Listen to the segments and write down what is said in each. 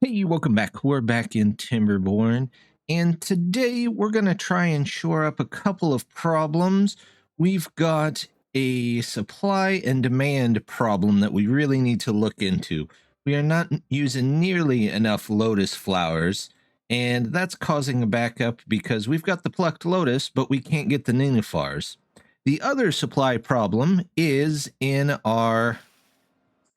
Hey, welcome back. We're back in Timberborn, and today we're going to try and shore up a couple of problems. We've got a supply and demand problem that we really need to look into. We are not using nearly enough lotus flowers, and that's causing a backup because we've got the plucked lotus, but we can't get the nenufars. The other supply problem is in our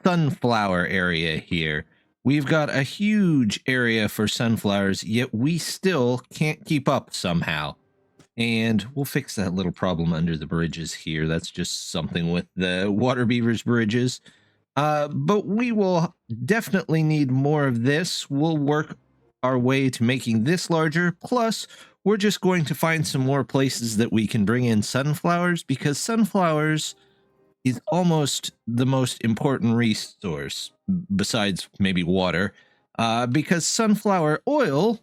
sunflower area here. We've got a huge area for sunflowers, yet we still can't keep up somehow. And we'll fix that little problem under the bridges here. That's just something with the water beavers bridges. But we will definitely need more of this. We'll work our way to making this larger. Plus, we're just going to find some more places that we can bring in sunflowers, because sunflowers is almost the most important resource besides maybe water, because sunflower oil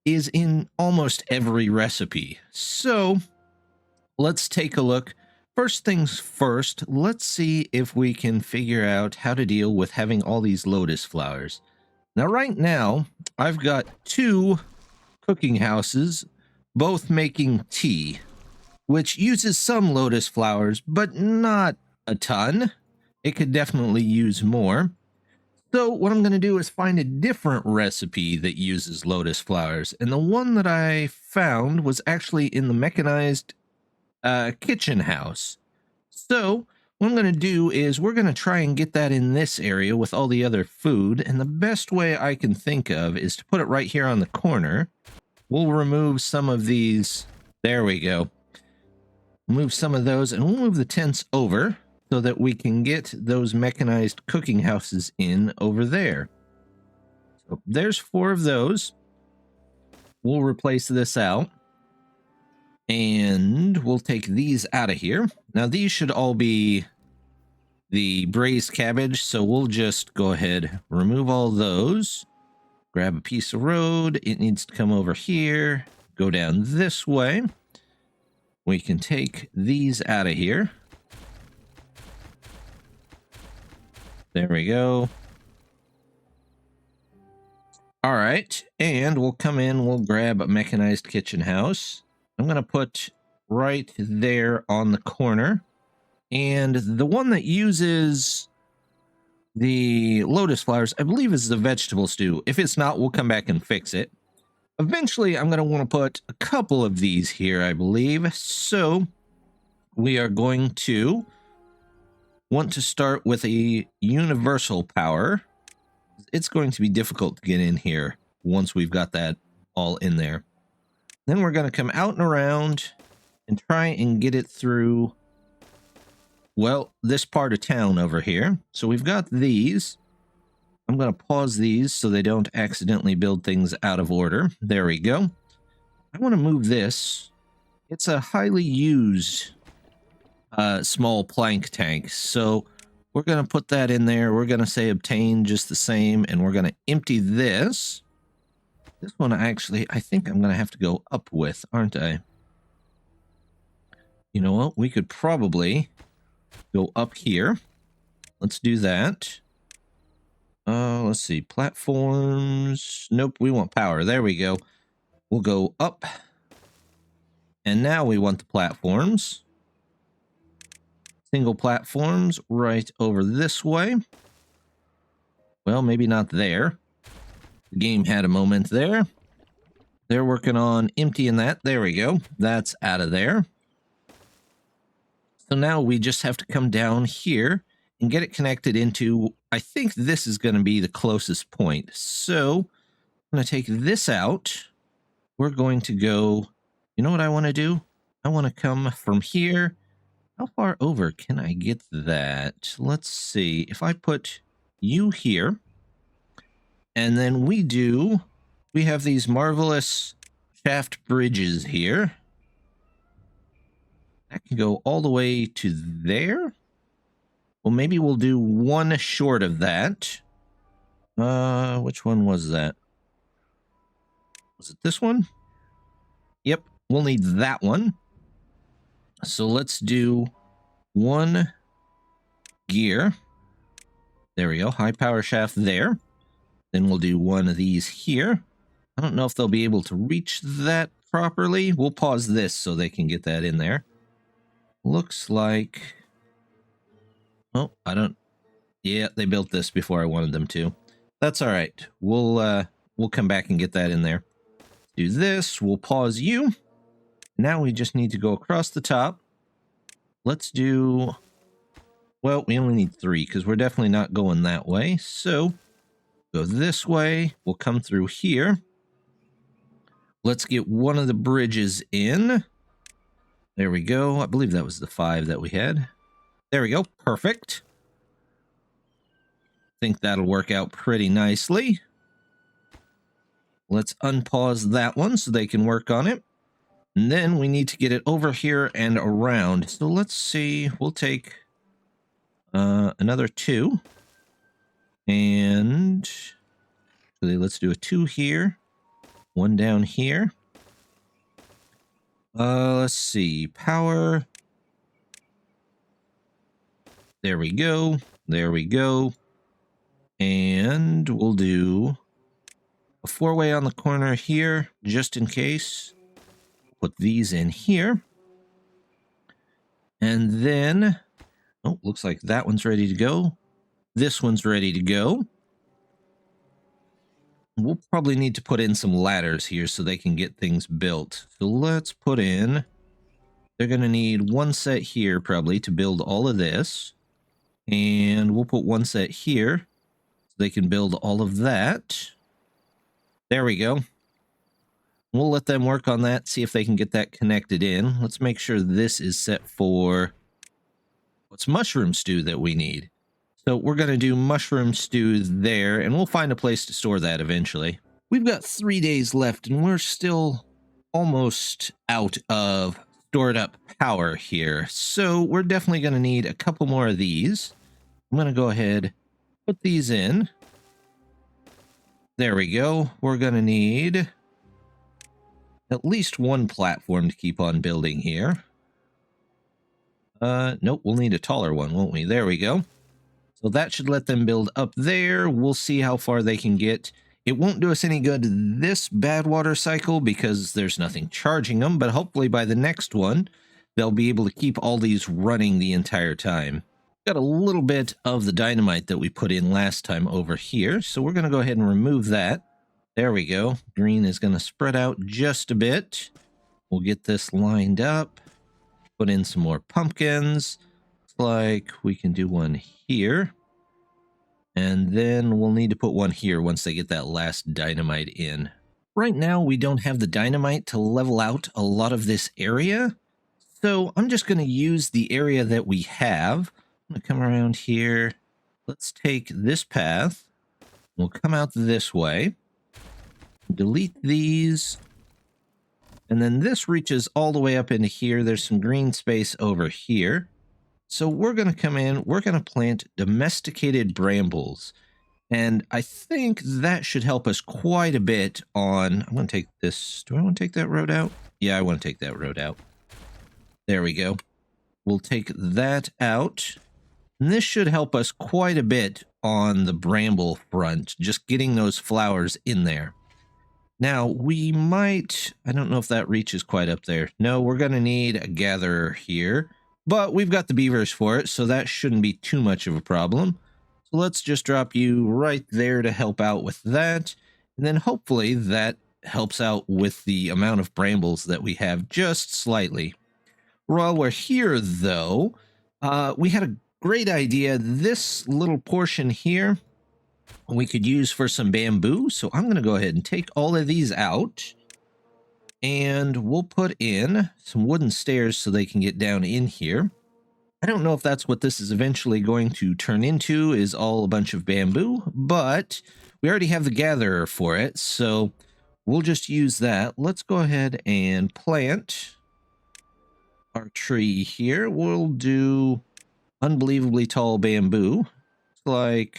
is in almost every recipe. So let's take a look. First things first, let's see if we can figure out how to deal with having all these lotus flowers. Now, right now, I've got two cooking houses, both making tea, which uses some lotus flowers, but not a ton. It could definitely use more. So what I'm going to do is find a different recipe that uses lotus flowers. And the one that I found was actually in the mechanized kitchen house. So what I'm going to do is we're going to try and get that in this area with all the other food. And the best way I can think of is to put it right here on the corner. We'll remove some of these. There we go. Move some of those, and we'll move the tents over so that we can get those mechanized cooking houses in over there. So there's 4 of those. We'll replace this out, and we'll take these out of here. Now, these should all be the braised cabbage, so we'll just go ahead, remove all those, grab a piece of road. It needs to come over here, go down this way. We can take these out of here. There we go. All right, and we'll come in, we'll grab a mechanized kitchen house. I'm going to put right there on the corner. And the one that uses the lotus flowers, I believe, is the vegetable stew. If it's not, we'll come back and fix it. Eventually, I'm going to want to put a couple of these here, I believe. So we are going to want to start with a universal power. It's going to be difficult to get in here once we've got that all in there. Then we're going to come out and around and try and get it through, well, this part of town over here. So we've got these. I'm going to pause these so they don't accidentally build things out of order. There we go. I want to move this. It's a highly used small plank tank. So we're going to put that in there. We're going to say obtain just the same, and we're going to empty this. This one, actually, I think I'm going to have to go up with, aren't I? You know what? We could probably go up here. Let's do that. Let's see. Platforms. Nope, we want power. There we go. We'll go up. And now we want the platforms. Single platforms right over this way. Well, maybe not there. The game had a moment there. They're working on emptying that. There we go. That's out of there. So now we just have to come down here and get it connected into, I think this is going to be the closest point. So I'm going to take this out. We're going to go, you know what I want to do? I want to come from here. How far over can I get that? Let's see. If I put you here, and then we have these marvelous shaft bridges here. That can go all the way to there. Well, maybe we'll do one short of that. Which one was that? Was it this one? Yep, we'll need that one. So let's do one gear. There we go. High power shaft there. Then we'll do one of these here. I don't know if they'll be able to reach that properly. We'll pause this so they can get that in there. Looks like... Oh, I don't... Yeah, they built this before I wanted them to. That's all right. We'll come back and get that in there. Do this. We'll pause you. Now we just need to go across the top. Let's do... Well, we only need 3 because we're definitely not going that way. So, go this way. We'll come through here. Let's get one of the bridges in. There we go. I believe that was the 5 that we had. There we go. Perfect. Think that'll work out pretty nicely. Let's unpause that one so they can work on it. And then we need to get it over here and around. So let's see. We'll take another 2. And let's do a 2 here. 1 down here. Let's see. Power. There we go. There we go. And we'll do a 4-way on the corner here, just in case. Put these in here. And then, oh, looks like that one's ready to go. This one's ready to go. We'll probably need to put in some ladders here so they can get things built. So let's put in, they're going to need 1 set here probably to build all of this. And we'll put 1 set here so they can build all of that. There we go. We'll let them work on that, see if they can get that connected in. Let's make sure this is set for what's mushroom stew that we need. So we're going to do mushroom stew there, and we'll find a place to store that eventually. We've got 3 days left, and we're still almost out of stored up power here. So we're definitely going to need a couple more of these. I'm going to go ahead, put these in. There we go. We're going to need at least 1 platform to keep on building here. Nope, we'll need a taller one, won't we? There we go. So that should let them build up there. We'll see how far they can get. It won't do us any good this bad water cycle because there's nothing charging them, but hopefully by the next one, they'll be able to keep all these running the entire time. Got a little bit of the dynamite that we put in last time over here, so we're going to go ahead and remove that. There we go. Green is going to spread out just a bit. We'll get this lined up. Put in some more pumpkins. Looks like we can do one here. And then we'll need to put one here once they get that last dynamite in. Right now, we don't have the dynamite to level out a lot of this area. So I'm just going to use the area that we have. I'm going to come around here. Let's take this path. We'll come out this way. Delete these. And then this reaches all the way up into here. There's some green space over here. So we're going to come in. We're going to plant domesticated brambles. And I think that should help us quite a bit on... I'm going to take this... Do I want to take that road out? Yeah, I want to take that road out. There we go. We'll take that out. And this should help us quite a bit on the bramble front. Just getting those flowers in there. Now, we might... I don't know if that reaches quite up there. No, we're going to need a gatherer here. But we've got the beavers for it, so that shouldn't be too much of a problem. So let's just drop you right there to help out with that. And then hopefully that helps out with the amount of brambles that we have just slightly. While we're here, though, we had a great idea. This little portion here we could use for some bamboo. So I'm going to go ahead and take all of these out. And we'll put in some wooden stairs so they can get down in here. I don't know if that's what this is eventually going to turn into, is all a bunch of bamboo, but we already have the gatherer for it, so we'll just use that. Let's go ahead and plant our tree here. We'll do unbelievably tall bamboo. Looks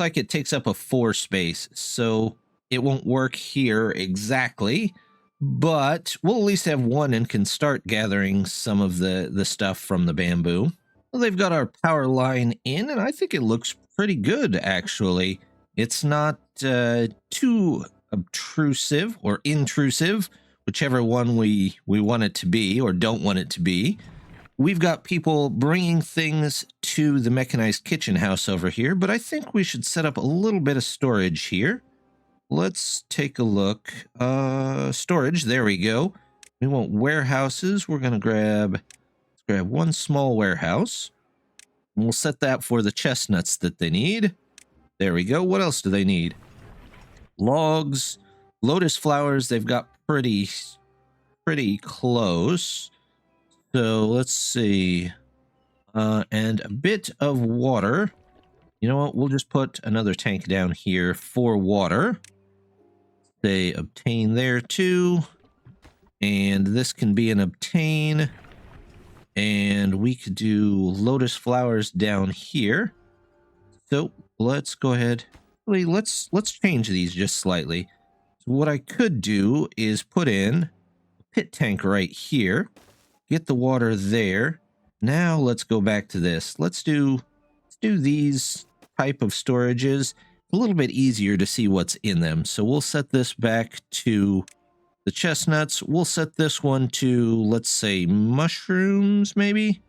like it takes up a 4 space, so it won't work here exactly, but we'll at least have one and can start gathering some of the stuff from the bamboo. Well, they've got our power line in, and I think it looks pretty good, actually. It's not too obtrusive or intrusive, whichever one we want it to be or don't want it to be. We've got people bringing things to the mechanized kitchen house over here, but I think we should set up a little bit of storage here. Let's take a look. Storage, there we go. We want warehouses. We're going to grab one small warehouse. And we'll set that for the chestnuts that they need. There we go. What else do they need? Logs, lotus flowers. They've got pretty close. So let's see. And a bit of water. You know what? We'll just put another tank down here for water. They obtain there too. And this can be an obtain. And we could do lotus flowers down here. So let's go ahead. Let's change these just slightly. So what I could do is put in a pit tank right here. Get the water there. Now let's go back to this. Let's do these type of storages. A little bit easier to see what's in them. So we'll set this back to the chestnuts. We'll set this one to, let's say, mushrooms, maybe?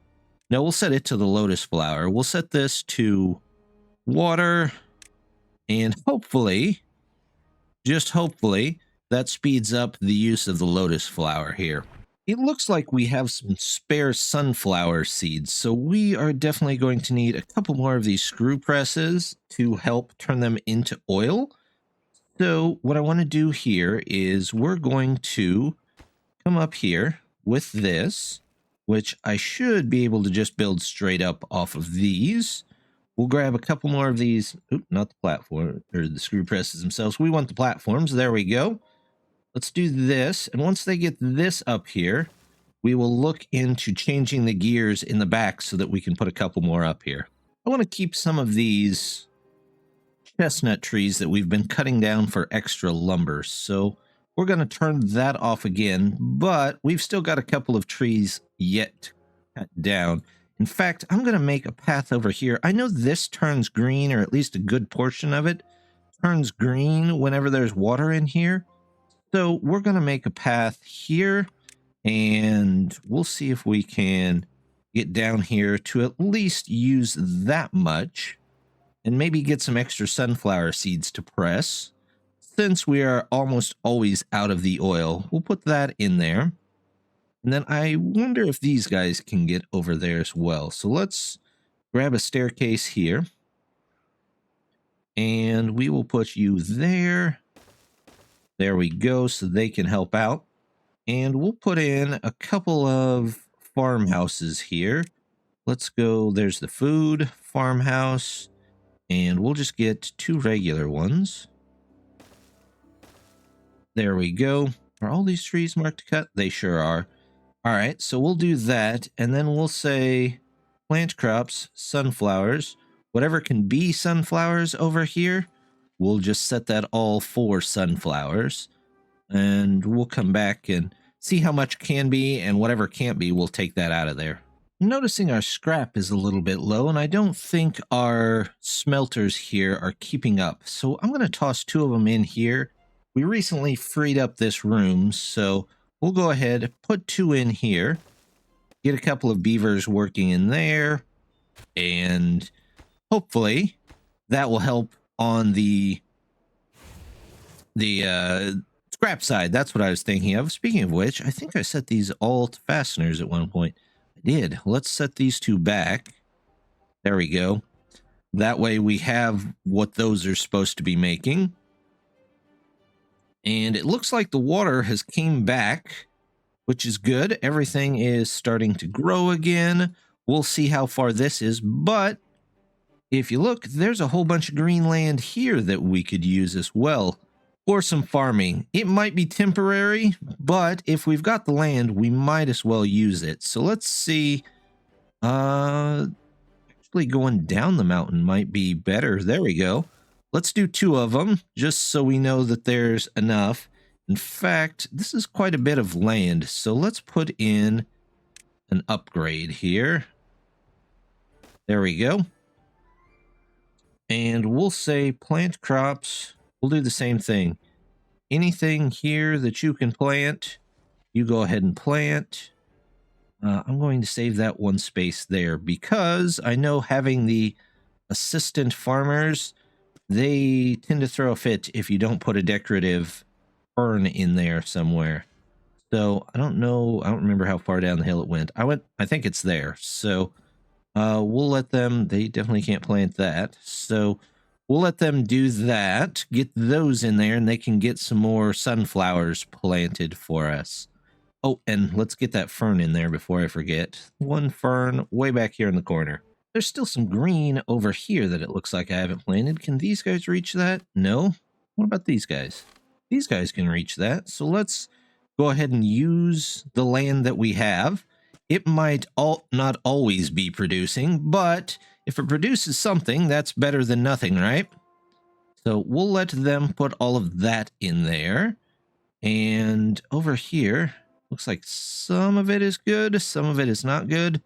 No, we'll set it to the lotus flower. We'll set this to water. And hopefully, just hopefully, that speeds up the use of the lotus flower here. It looks like we have some spare sunflower seeds, so we are definitely going to need a couple more of these screw presses to help turn them into oil. So what I want to do here is we're going to come up here with this, which I should be able to just build straight up off of these. We'll grab a couple more of these. Oop, not the platform or the screw presses themselves. We want the platforms. There we go. Let's do this. And once they get this up here, we will look into changing the gears in the back so that we can put a couple more up here. I want to keep some of these chestnut trees that we've been cutting down for extra lumber. So we're going to turn that off again, but we've still got a couple of trees yet to cut down. In fact, I'm going to make a path over here. I know this turns green, or at least a good portion of it turns green whenever there's water in here. So we're going to make a path here, and we'll see if we can get down here to at least use that much and maybe get some extra sunflower seeds to press. Since we are almost always out of the oil, we'll put that in there. And then I wonder if these guys can get over there as well. So let's grab a staircase here. And we will put you there. There we go, so they can help out. And we'll put in a couple of farmhouses here. Let's go, there's the food farmhouse. And we'll just get 2 regular ones. There we go. Are all these trees marked to cut? They sure are. All right, so we'll do that, and then we'll say plant crops, sunflowers, whatever can be sunflowers over here, we'll just set that all for sunflowers, and we'll come back and see how much can be, and whatever can't be, we'll take that out of there. Noticing our scrap is a little bit low, and I don't think our smelters here are keeping up, so I'm going to toss 2 of them in here. We recently freed up this room, so we'll go ahead, put 2 in here, get a couple of beavers working in there, and hopefully that will help on the scrap side. That's what I was thinking of. Speaking of which, I think I set these all to fasteners at one point. I did. Let's set these 2 back. There we go. That way we have what those are supposed to be making. And it looks like the water has came back, which is good. Everything is starting to grow again. We'll see how far this is. But if you look, there's a whole bunch of green land here that we could use as well for some farming. It might be temporary, but if we've got the land, we might as well use it. So let's see. Actually going down the mountain might be better. There we go. Let's do 2 of them, just so we know that there's enough. In fact, this is quite a bit of land, so let's put in an upgrade here. There we go. And we'll say plant crops. We'll do the same thing. Anything here that you can plant, you go ahead and plant. I'm going to save that one space there because I know having the assistant farmers, they tend to throw a fit if you don't put a decorative fern in there somewhere. So I don't know. I don't remember how far down the hill it went. I think it's there. So we'll let them, they definitely can't plant that. So we'll let them do that, get those in there, and they can get some more sunflowers planted for us. Oh, and let's get that fern in there before I forget. One fern way back here in the corner. There's still some green over here that it looks like I haven't planted. Can these guys reach that? No. What about these guys? These guys can reach that. So let's go ahead and use the land that we have. It might not always be producing, but if it produces something, that's better than nothing, right? So we'll let them put all of that in there. And over here, looks like some of it is good, some of it is not good.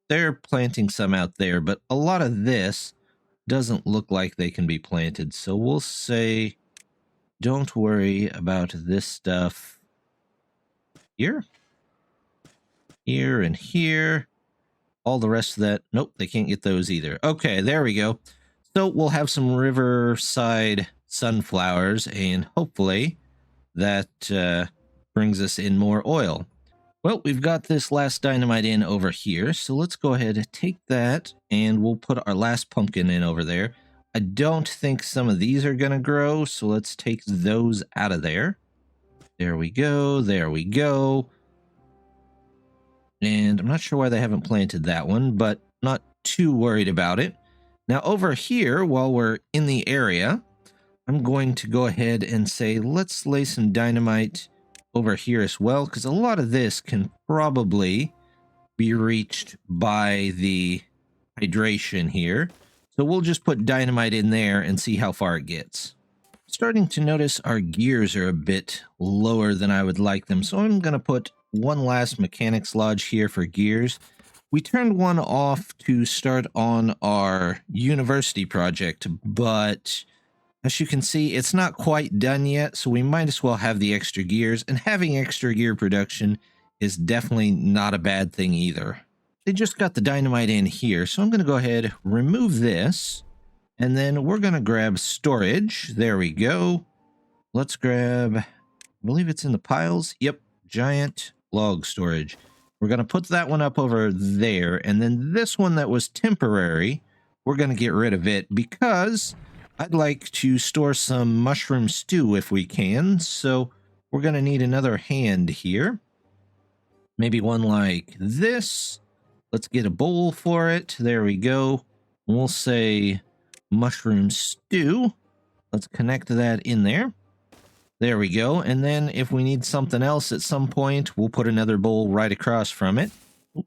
They're planting some out there, but a lot of this doesn't look like they can be planted. So we'll say, don't worry about this stuff here. Here and here. All the rest of that, nope, they can't get those either. Okay, there we go. So we'll have some riverside sunflowers, and hopefully that brings us in more oil. Well, we've got this last dynamite in over here, so let's go ahead and take that, and we'll put our last pumpkin in over there. I don't think some of these are going to grow, so let's take those out of there. There we go, there we go. And I'm not sure why they haven't planted that one, but not too worried about it. Now over here, while we're in the area, I'm going to go ahead and say, let's lay some dynamite over here as well, because a lot of this can probably be reached by the hydration here. So we'll just put dynamite in there and see how far it gets. Starting to notice our gears are a bit lower than I would like them, so I'm going to put one last mechanics lodge here for gears. We turned one off to start on our university project, but as you can see, it's not quite done yet, so we might as well have the extra gears, and having extra gear production is definitely not a bad thing either. They just got the dynamite in here, so I'm going to go ahead, remove this, and then we're going to grab storage. There we go. Let's grab, I believe it's in the piles. Yep, giant log storage. We're going to put that one up over there, and then this one that was temporary, we're going to get rid of it because I'd like to store some mushroom stew if we can, so we're going to need another hand here. Maybe one like this. Let's get a bowl for it. There we go. We'll say mushroom stew. Let's connect that in there. There we go. And then if we need something else at some point, we'll put another bowl right across from it.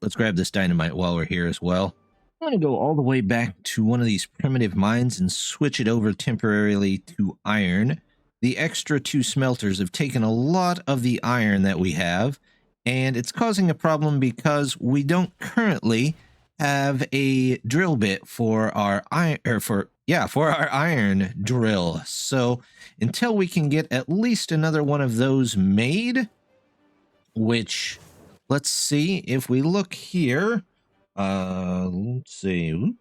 Let's grab this dynamite while we're here as well. I'm going to go all the way back to one of these primitive mines and switch it over temporarily to iron. The extra 2 smelters have taken a lot of the iron that we have, and it's causing a problem because we don't currently have a drill bit for our iron, for our iron drill. So until we can get at least another one of those made, which let's see if we look here. Let's see.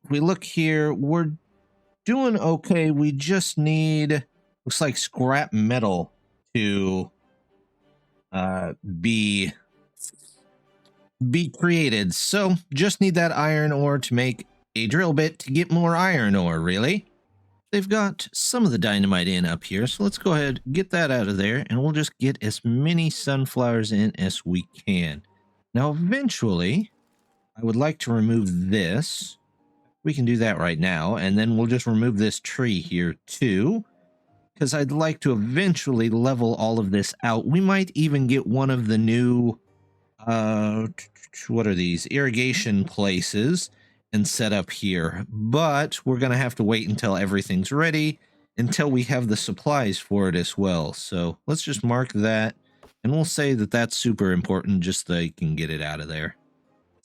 If we look here, we're doing okay. We just need, looks like scrap metal to be created. So just need that iron ore to make a drill bit to get more iron ore, really. They've got some of the dynamite in up here, so let's go ahead, get that out of there, and we'll just get as many sunflowers in as we can. Now, eventually, I would like to remove this. We can do that right now, and then we'll just remove this tree here, too, because I'd like to eventually level all of this out. We might even get one of the new, what are these, irrigation places and set up here, but we're going to have to wait until everything's ready, until we have the supplies for it as well. So let's just mark that. And we'll say that that's super important just so you can get it out of there.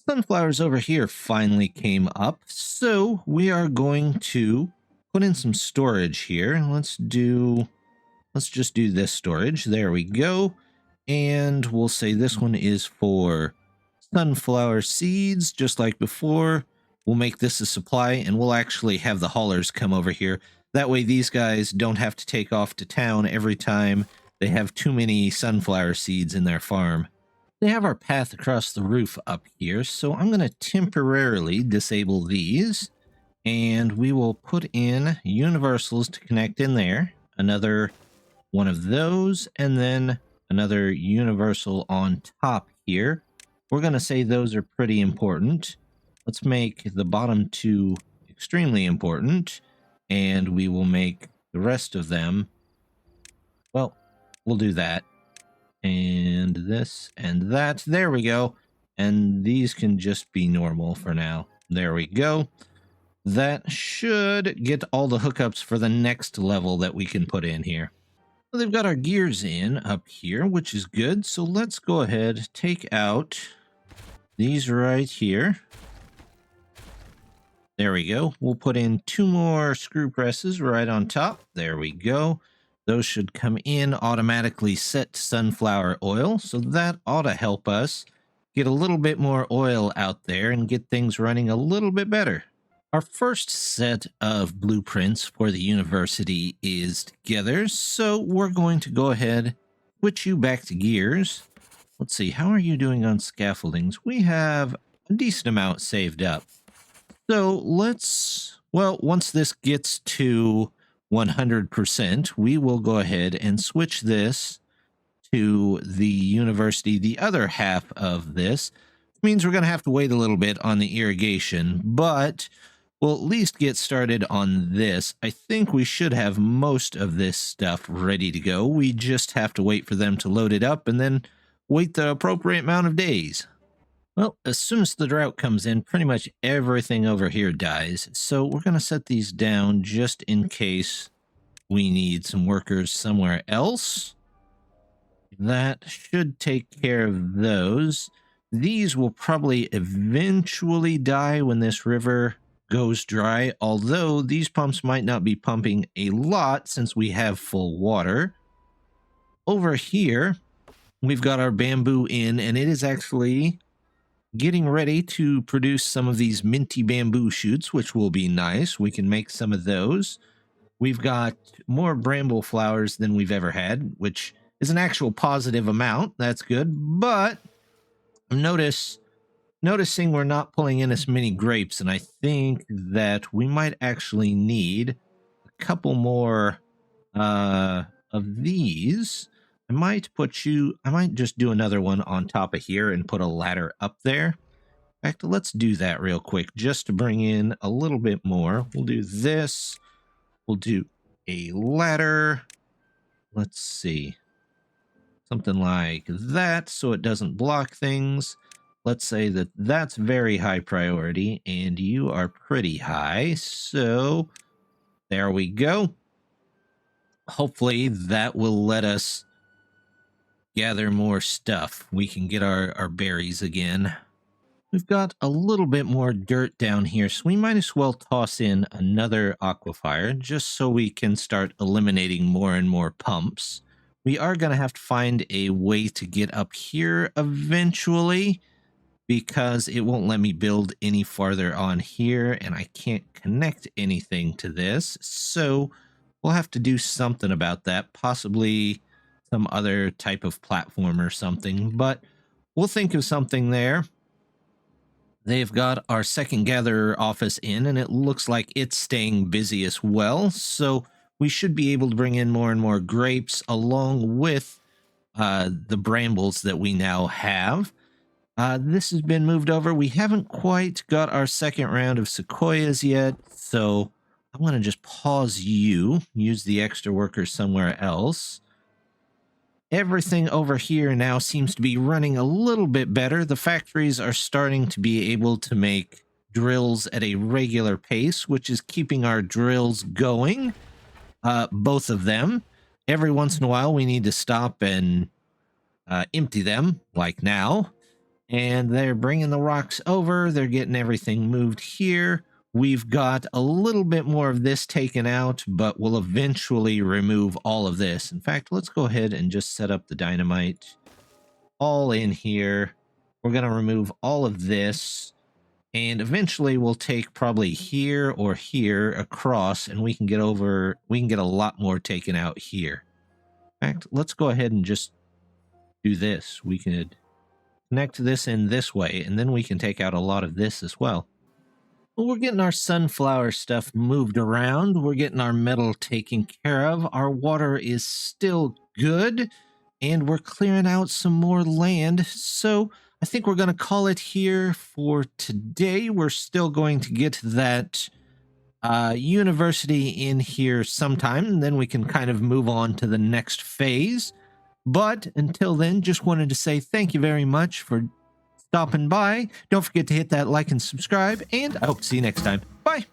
sunflowers over here finally came up, so we are going to put in some storage here. Let's just do this storage. There we go. And we'll say this one is for sunflower seeds, just like before. We'll make this a supply, and we'll actually have the haulers come over here. That way these guys don't have to take off to town every time they have too many sunflower seeds in their farm. They have our path across the roof up here, so I'm going to temporarily disable these, and we will put in universals to connect in there. Another one of those, and then another universal on top here. We're going to say those are pretty important. Let's make the bottom two extremely important, and we will make the rest of them, well, we'll do that. And this and that. There we go. And these can just be normal for now. There we go. That should get all the hookups for the next level that we can put in here. Well, they've got our gears in up here, which is good. So let's go ahead, take out these right here. There we go. We'll put in 2 more screw presses right on top. There we go. Those should come in automatically set to sunflower oil, so that ought to help us get a little bit more oil out there and get things running a little bit better. Our first set of blueprints for the university is together, so we're going to go ahead, switch you back to gears. Let's see, how are you doing on scaffoldings? We have a decent amount saved up. So once this gets to 100%, we will go ahead and switch this to the university, the other half of this. It means we're going to have to wait a little bit on the irrigation, but we'll at least get started on this. I think we should have most of this stuff ready to go. We just have to wait for them to load it up and then wait the appropriate amount of days. Well, as soon as the drought comes in, pretty much everything over here dies. So we're going to set these down just in case we need some workers somewhere else. That should take care of those. These will probably eventually die when this river goes dry, although these pumps might not be pumping a lot since we have full water. Over here, we've got our bamboo in, and it is actually getting ready to produce some of these minty bamboo shoots, which will be nice. We can make some of those. We've got more bramble flowers than we've ever had, which is an actual positive amount. That's good. But I'm noticing we're not pulling in as many grapes, and I think that we might actually need a couple more of these. I might just do another one on top of here and put a ladder up there. In fact, let's do that real quick just to bring in a little bit more. We'll do this. We'll do a ladder. Let's see. Something like that so it doesn't block things. Let's say that that's very high priority and you are pretty high. So there we go. Hopefully that will let us gather more stuff. We can get our berries again. We've got a little bit more dirt down here, so we might as well toss in another aquifer just so we can start eliminating more and more pumps. We are going to have to find a way to get up here eventually because it won't let me build any farther on here and I can't connect anything to this. So we'll have to do something about that, possibly some other type of platform or something, but we'll think of something there. They've got our second gatherer office in, and it looks like it's staying busy as well, so we should be able to bring in more and more grapes along with the brambles that we now have. This has been moved over. We haven't quite got our second round of sequoias yet, so I'm going to just pause you, use the extra workers somewhere else. Everything over here now seems to be running a little bit better. The factories are starting to be able to make drills at a regular pace, which is keeping our drills going, both of them. Every once in a while, we need to stop and empty them, like now. And they're bringing the rocks over. They're getting everything moved here. We've got a little bit more of this taken out, but we'll eventually remove all of this. In fact, let's go ahead and just set up the dynamite all in here. We're going to remove all of this, and eventually we'll take probably here or here across, and we can get a lot more taken out here. In fact, let's go ahead and just do this. We could connect this in this way, and then we can take out a lot of this as well. Well, we're getting our sunflower stuff moved around. We're getting our metal taken care of. Our water is still good, and we're clearing out some more land. So I think we're going to call it here for today. We're still going to get that university in here sometime, and then we can kind of move on to the next phase. But until then, just wanted to say thank you very much for stopping by. Don't forget to hit that like and subscribe, and I hope to see you next time. Bye.